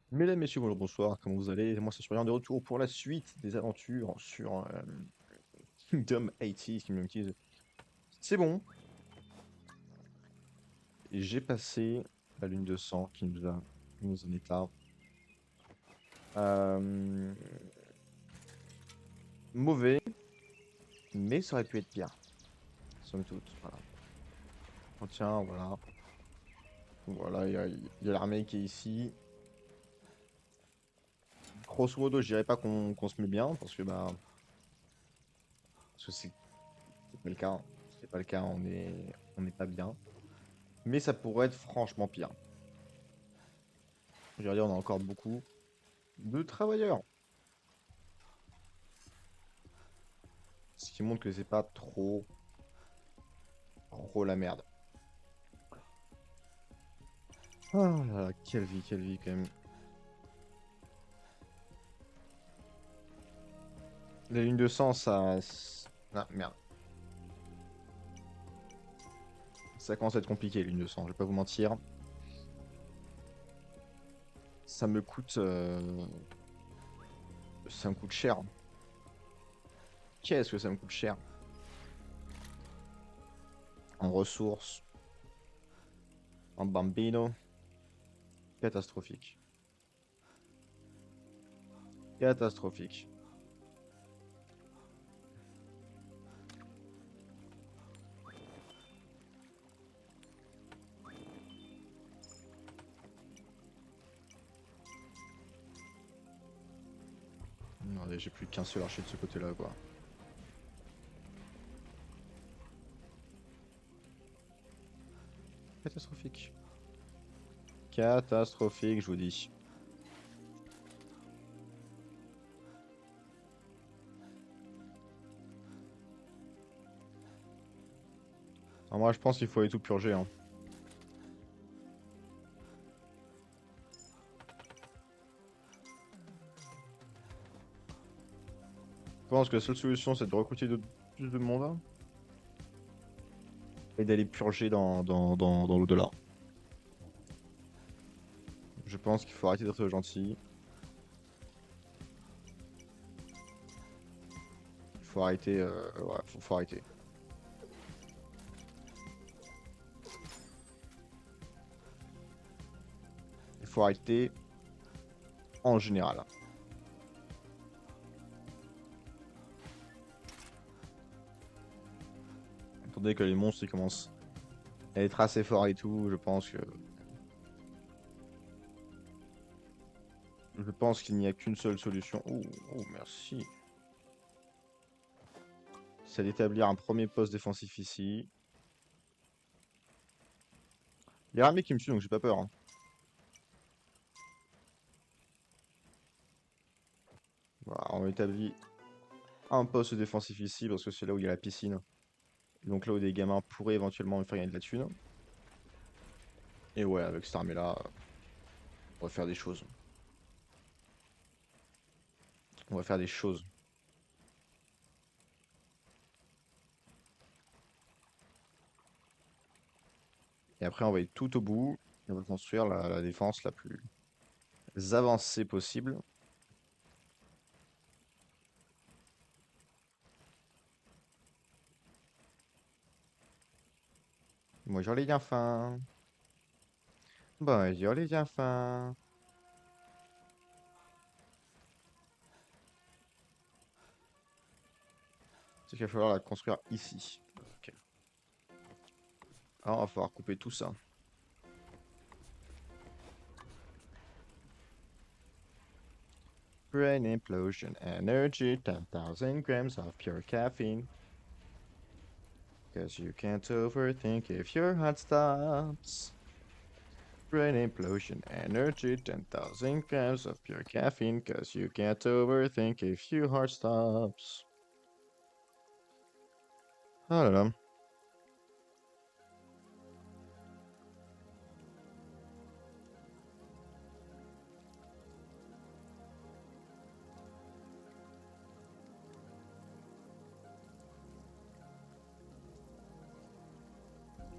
Mesdames, messieurs, bonjour, bonsoir, comment vous allez? Moi, c'est Florian de retour pour la suite des aventures sur Kingdom 80, Kingdom Keys. C'est bon, et j'ai passé la lune de sang qui nous a mis dans un état euh, mauvais, mais ça aurait pu être pire, somme toute. Voilà. Oh, tiens, voilà. Voilà, il y a l'armée qui est ici. Grosso modo, je dirais pas qu'on se met bien, parce que c'est pas le cas, hein. C'est pas le cas, on est pas bien. Mais ça pourrait être franchement pire. Je veux dire, on a encore beaucoup de travailleurs. Ce qui montre que c'est pas trop la merde. Ah là là, quelle vie quand même. La ligne de sang, ça. Ah merde. Ça commence à être compliqué, la ligne de sang, je vais pas vous mentir. Ça me coûte. Ça me coûte cher. Qu'est-ce que ça me coûte cher? En ressources, en bambino. Catastrophique. Catastrophique. Regardez, j'ai plus qu'un seul archer de ce côté-là, quoi. Catastrophique. Catastrophique, je vous dis. Alors moi, je pense qu'il faut aller tout purger, hein. Je pense que la seule solution, c'est de recruter plus de monde, hein, et d'aller purger dans l'au-delà. Je pense qu'il faut arrêter d'être gentil. Il faut arrêter. Ouais, faut arrêter. Il faut arrêter en général. Attendez que les monstres ils commencent à être assez forts et tout, je pense qu'il n'y a qu'une seule solution. Oh, oh, merci. C'est d'établir un premier poste défensif ici. Il y a l'armée qui me tue, donc j'ai pas peur, hein. Voilà, on établit un poste défensif ici parce que c'est là où il y a la piscine. Donc là où des gamins pourraient éventuellement me faire gagner de la thune. Et ouais, avec cette armée-là, on va faire des choses. On va faire des choses. Et après, on va aller tout au bout. Et on va construire la défense la plus avancée possible. Bonjour les enfants. Bonjour les enfants. C'est qu'il va falloir la construire ici. Ok. Alors, on va falloir couper tout ça. Brain implosion energy, 10,000 grams of pure caffeine. Cause you can't overthink if your heart stops. Brain implosion energy, 10,000 grams of pure caffeine. Cause you can't overthink if your heart stops. Oh là là.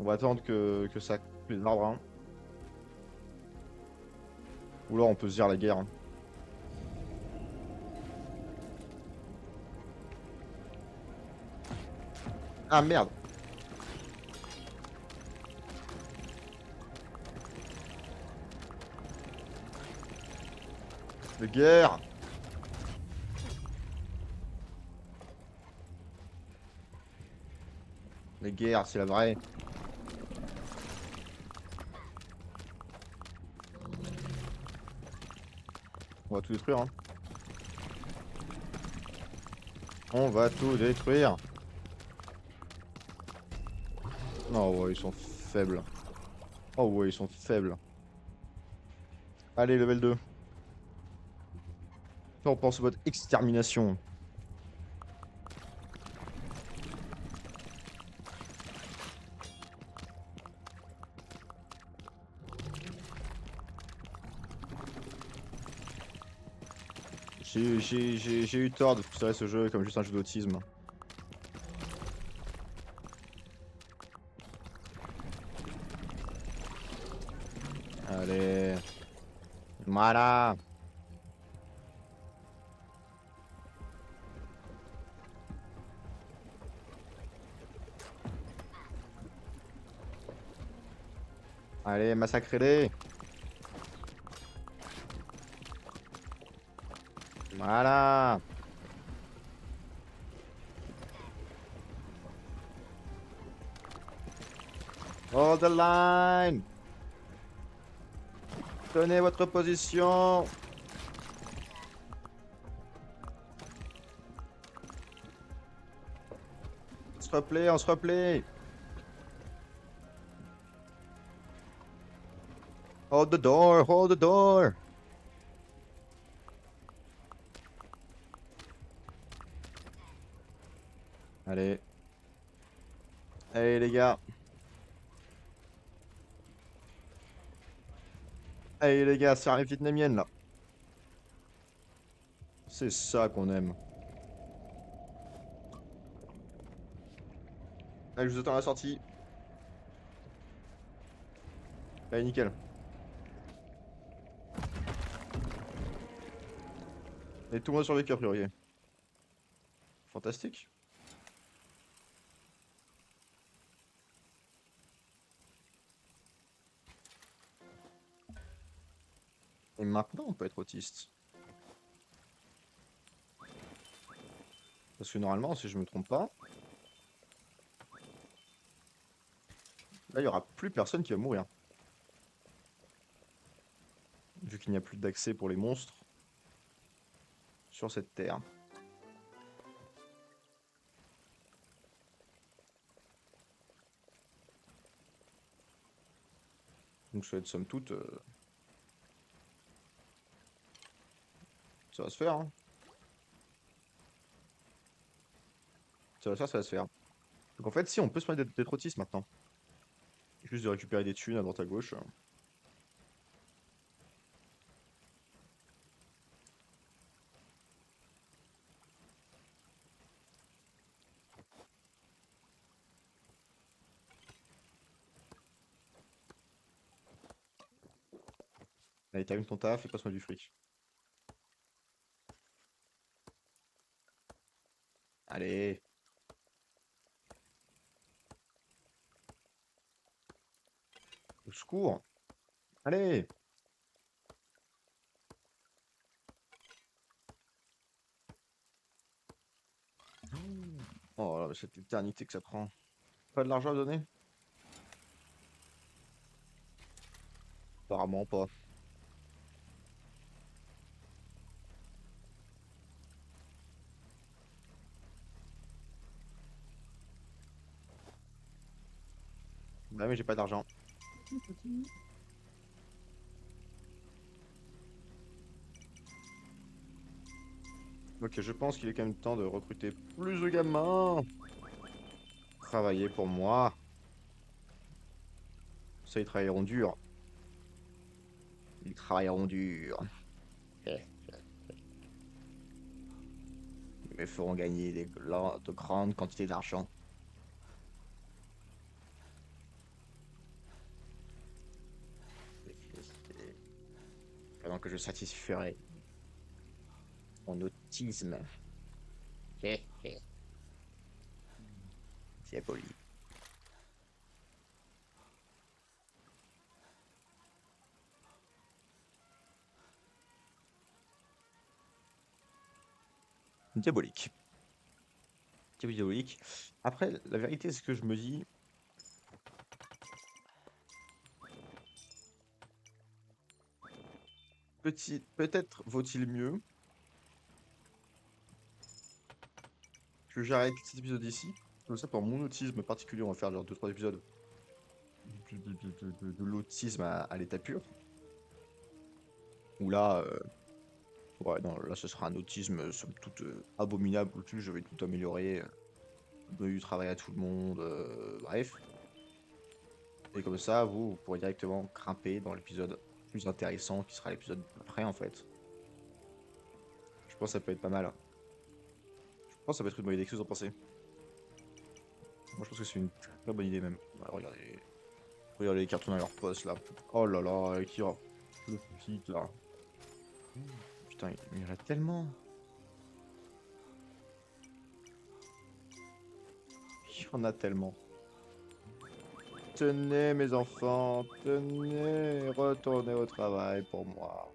On va attendre que ça coupe les arbres, hein. Ou alors on peut se dire la guerre, hein. Ah merde! La guerre! La guerre, c'est la vraie. On va tout détruire, hein. On va tout détruire. Oh ouais, ils sont faibles. Oh ouais, ils sont faibles. Allez, level 2. On pense au mode extermination. J'ai eu tort de considérer ce jeu comme juste un jeu d'autisme. Allez. Voilà. Allez, massacrez-les. Voilà. Hold the line. Tenez votre position. On se replaît, on se replaît. Hold the door, hold the door. Allez. Allez les gars. Allez les gars, c'est l'armée vietnamienne là. C'est ça qu'on aime. Allez, je vous attends à la sortie. Allez, nickel. Et tout le monde a survécu a priori. Fantastique. Et maintenant, on peut être autiste. Parce que normalement, si je me trompe pas, là, il n'y aura plus personne qui va mourir. Vu qu'il n'y a plus d'accès pour les monstres sur cette terre. Donc ça va être somme toute... ça va se faire, hein. Ça va se faire, ça va se faire. Donc en fait, si, on peut se permettre d'être autiste maintenant. Juste de récupérer des thunes à droite à gauche. Allez, termine ton taf et passe-moi du fric. Allez. Au secours. Allez. Oh là, cette éternité que ça prend. Pas de l'argent à donner? Apparemment pas. Bah mais j'ai pas d'argent. Ok, je pense qu'il est quand même temps de recruter plus de gamins. Travailler pour moi. Ça, ils travailleront dur. Ils travailleront dur. Mais feront gagner de grandes quantités d'argent. pendant que je satisferai mon autisme. Hé hé. Diabolique. Diabolique. Diabolique. Après, la vérité, c'est que je me dis, peut-être vaut-il mieux que j'arrête cet épisode ici. Comme ça, pour mon autisme particulier, on va faire genre 2-3 épisodes de l'autisme à l'état pur. Où là, ouais, non, là, ce sera un autisme, somme toute, abominable, où je vais tout améliorer, donner du travail à tout le monde, bref. Et comme ça, vous pourrez directement grimper dans l'épisode plus intéressant, qui sera l'épisode après, en fait. Je pense que ça peut être pas mal. Je pense que ça peut être une bonne idée. Qu'est-ce que vous en pensez? Moi, je pense que c'est une très bonne idée, même. Ouais, regardez les cartons à leur poste, là. Oh là là, qui le pic, là. Putain, il y en a tellement. Il y en a tellement. Tenez, mes enfants, tenez, retournez au travail pour moi.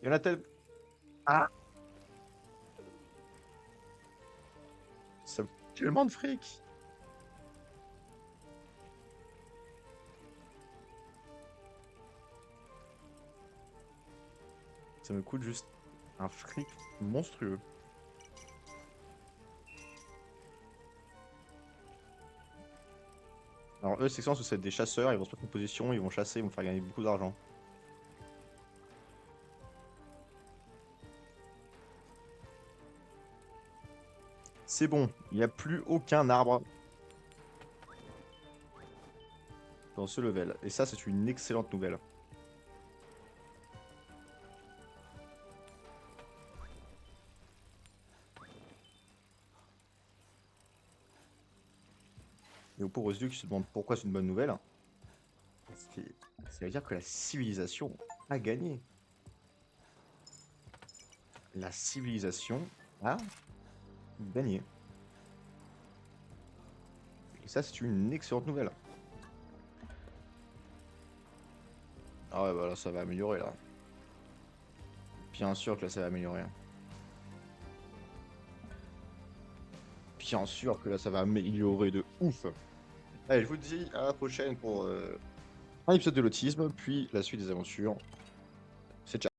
Il y en a tellement. Ah! Ça me coûte tellement de fric. Ça me coûte juste un fric monstrueux. Alors eux, c'est excellent parce que c'est des chasseurs, ils vont se mettre en position, ils vont chasser, ils vont faire gagner beaucoup d'argent. C'est bon, il n'y a plus aucun arbre dans ce level. Et ça, c'est une excellente nouvelle. Et aux pauvres yeux qui se demandent pourquoi c'est une bonne nouvelle, ça veut dire que la civilisation a gagné. La civilisation a gagné. Et ça, c'est une excellente nouvelle. Ah ouais, bah là, ça va améliorer, là. Bien sûr que là, ça va améliorer. Bien sûr que là, ça va améliorer de ouf. Allez, je vous dis à la prochaine pour un épisode de l'autisme, puis la suite des aventures. C'est ciao.